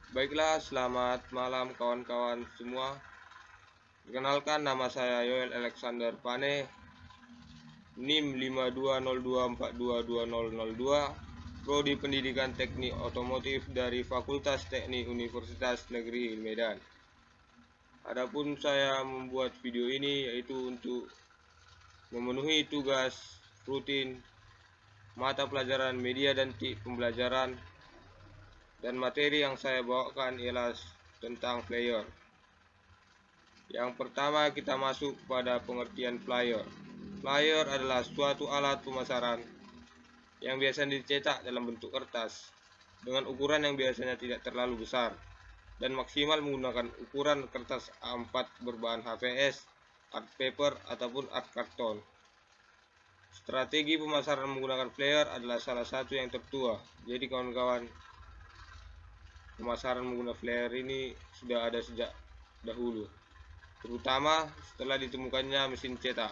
Baiklah, selamat malam kawan-kawan semua. Perkenalkan, nama saya Yoel Alexander Pane, NIM 5202422002, Prodi Pendidikan Teknik Otomotif dari Fakultas Teknik Universitas Negeri Medan. Adapun saya membuat video ini yaitu untuk memenuhi tugas rutin mata pelajaran media dan pembelajaran, dan materi yang saya bawakan ialah tentang flyer. Yang pertama, kita masuk pada pengertian flyer. Flyer adalah suatu alat pemasaran yang biasanya dicetak dalam bentuk kertas dengan ukuran yang biasanya tidak terlalu besar dan maksimal menggunakan ukuran kertas A4 berbahan HVS, art paper, ataupun art karton. Strategi pemasaran menggunakan flyer adalah salah satu yang tertua. Jadi kawan-kawan, pemasaran menggunakan flyer ini sudah ada sejak dahulu, terutama setelah ditemukannya mesin cetak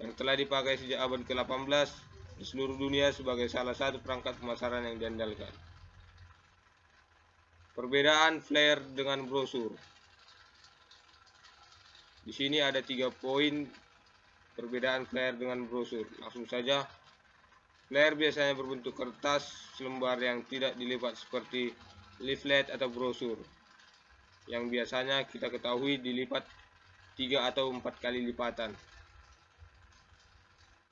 yang telah dipakai sejak abad ke-18 di seluruh dunia sebagai salah satu perangkat pemasaran yang diandalkan. Perbedaan flyer dengan brosur. Di sini ada 3 poin perbedaan flyer dengan brosur. Langsung saja, flyer biasanya berbentuk kertas selembar yang tidak dilipat seperti leaflet atau brosur, yang biasanya kita ketahui dilipat 3 atau 4 kali lipatan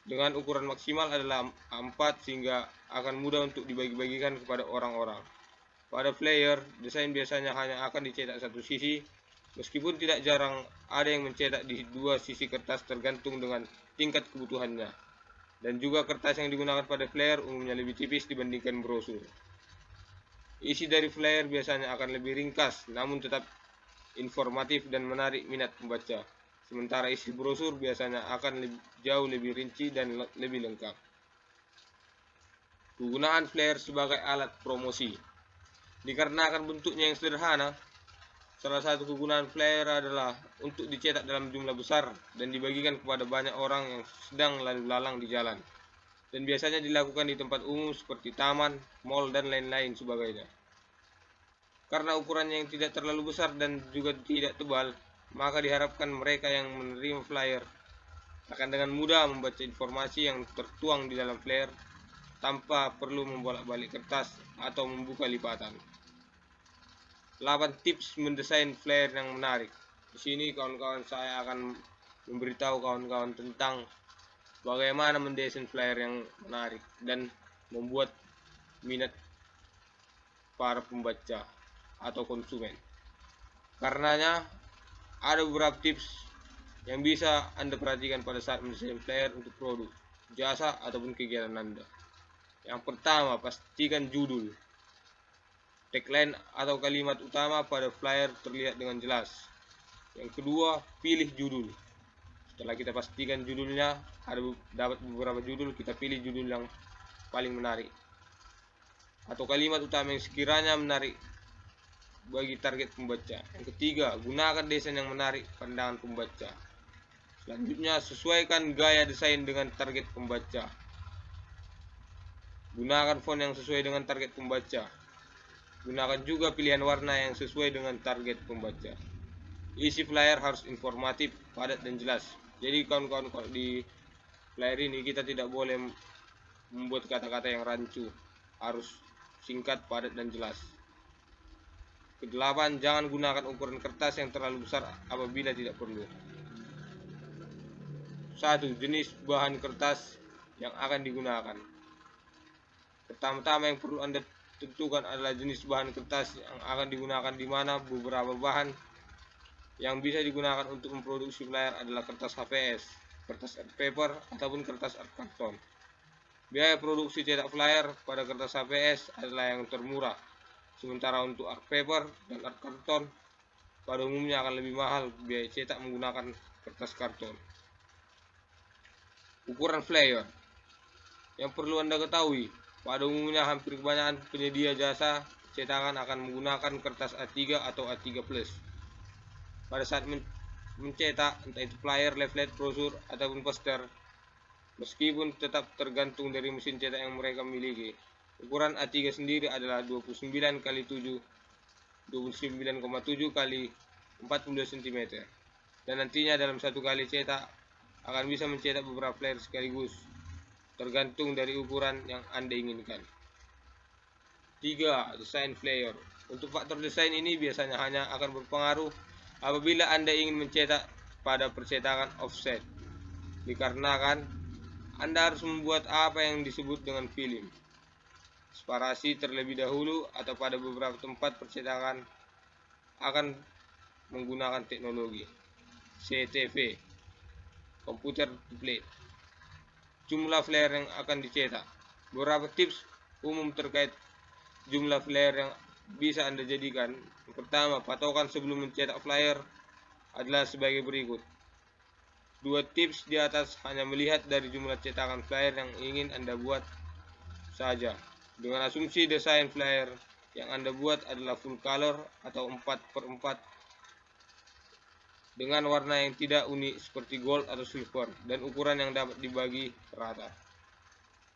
dengan ukuran maksimal adalah 4 sehingga akan mudah untuk dibagi-bagikan kepada orang-orang. Pada flyer, desain biasanya hanya akan dicetak satu sisi, meskipun tidak jarang ada yang mencetak di 2 sisi kertas tergantung dengan tingkat kebutuhannya. Dan juga kertas yang digunakan pada flyer umumnya lebih tipis dibandingkan brosur. Isi dari flyer biasanya akan lebih ringkas, namun tetap informatif dan menarik minat pembaca. Sementara isi brosur biasanya akan jauh lebih rinci dan lebih lengkap. Penggunaan flyer sebagai alat promosi. Dikarenakan bentuknya yang sederhana, salah satu kegunaan flyer adalah untuk dicetak dalam jumlah besar dan dibagikan kepada banyak orang yang sedang lalu lalang di jalan. Dan biasanya dilakukan di tempat umum seperti taman, mal, dan lain-lain sebagainya. Karena ukurannya yang tidak terlalu besar dan juga tidak tebal, maka diharapkan mereka yang menerima flyer akan dengan mudah membaca informasi yang tertuang di dalam flyer tanpa perlu membolak-balik kertas atau membuka lipatan. 8 tips mendesain flyer yang menarik. Di sini kawan-kawan saya akan memberitahu kawan-kawan tentang bagaimana mendesain flyer yang menarik dan membuat minat para pembaca atau konsumen. Karenanya ada beberapa tips yang bisa Anda perhatikan pada saat mendesain flyer untuk produk, jasa, ataupun kegiatan Anda. Yang pertama, pastikan judul. Tagline atau kalimat utama pada flyer terlihat dengan jelas. Yang kedua, pilih judul. Setelah kita pastikan judulnya, dapat beberapa judul, kita pilih judul yang paling menarik atau kalimat utama yang sekiranya menarik bagi target pembaca. Yang ketiga, gunakan desain yang menarik pandangan pembaca. Selanjutnya, sesuaikan gaya desain dengan target pembaca. Gunakan font yang sesuai dengan target pembaca. Gunakan juga pilihan warna yang sesuai dengan target pembaca. Isi flyer harus informatif, padat, dan jelas. Jadi kawan-kawan, kalau di flyer ini kita tidak boleh membuat kata-kata yang rancu. Harus singkat, padat, dan jelas. Kedelapan, jangan gunakan ukuran kertas yang terlalu besar apabila tidak perlu. 1. Jenis bahan kertas yang akan digunakan. Pertama-tama yang perlu Anda tentukan adalah jenis bahan kertas yang akan digunakan, di mana beberapa bahan yang bisa digunakan untuk memproduksi flyer adalah kertas HVS, kertas art paper, ataupun kertas art karton. Biaya produksi cetak flyer pada kertas HVS adalah yang termurah, sementara untuk art paper dan art karton pada umumnya akan lebih mahal biaya cetak menggunakan kertas karton. Ukuran flyer yang perlu Anda ketahui, pada umumnya hampir kebanyakan penyedia jasa cetakan akan menggunakan kertas A3 atau A3+. Pada saat mencetak, entah itu flyer, leaflet, brosur, ataupun poster, meskipun tetap tergantung dari mesin cetak yang mereka miliki. Ukuran A3 sendiri adalah 29 x 7 29,7 kali 42 cm. Dan nantinya dalam satu kali cetak akan bisa mencetak beberapa flyer sekaligus, tergantung dari ukuran yang Anda inginkan. 3. Desain flyer. Untuk faktor desain ini biasanya hanya akan berpengaruh apabila Anda ingin mencetak pada percetakan offset, dikarenakan Anda harus membuat apa yang disebut dengan film separasi terlebih dahulu, atau pada beberapa tempat percetakan akan menggunakan teknologi CTV, Computer Template. Jumlah flyer yang akan dicetak. Beberapa tips umum terkait jumlah flyer yang bisa Anda jadikan. Yang pertama, patokan sebelum mencetak flyer adalah sebagai berikut. 2 tips di atas hanya melihat dari jumlah cetakan flyer yang ingin Anda buat saja, dengan asumsi desain flyer yang Anda buat adalah full color atau 4x4 dengan warna yang tidak unik seperti gold atau silver, dan ukuran yang dapat dibagi rata.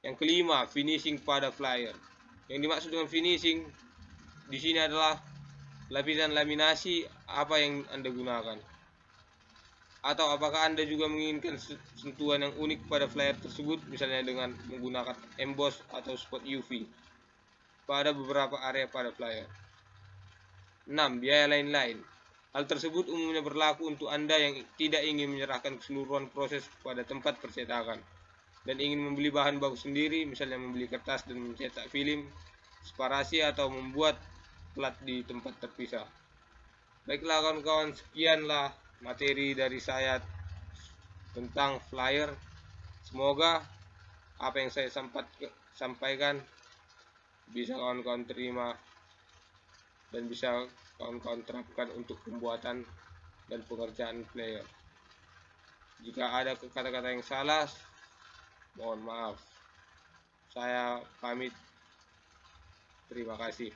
Yang kelima, finishing pada flyer. Yang dimaksud dengan finishing di sini adalah lapisan laminasi apa yang Anda gunakan, atau apakah Anda juga menginginkan sentuhan yang unik pada flyer tersebut, misalnya dengan menggunakan emboss atau spot UV pada beberapa area pada flyer. 6. Biaya lain-lain. Hal tersebut umumnya berlaku untuk Anda yang tidak ingin menyerahkan keseluruhan proses pada tempat percetakan dan ingin membeli bahan baku sendiri, misalnya membeli kertas dan mencetak film separasi atau membuat plat di tempat terpisah. Baiklah kawan-kawan, sekianlah materi dari saya tentang flyer. Semoga apa yang saya sampaikan bisa kawan-kawan terima dan bisa kawan-kawan terapkan untuk pembuatan dan pengerjaan flyer. Jika ada kata-kata yang salah, mohon maaf. Saya pamit. Terima kasih.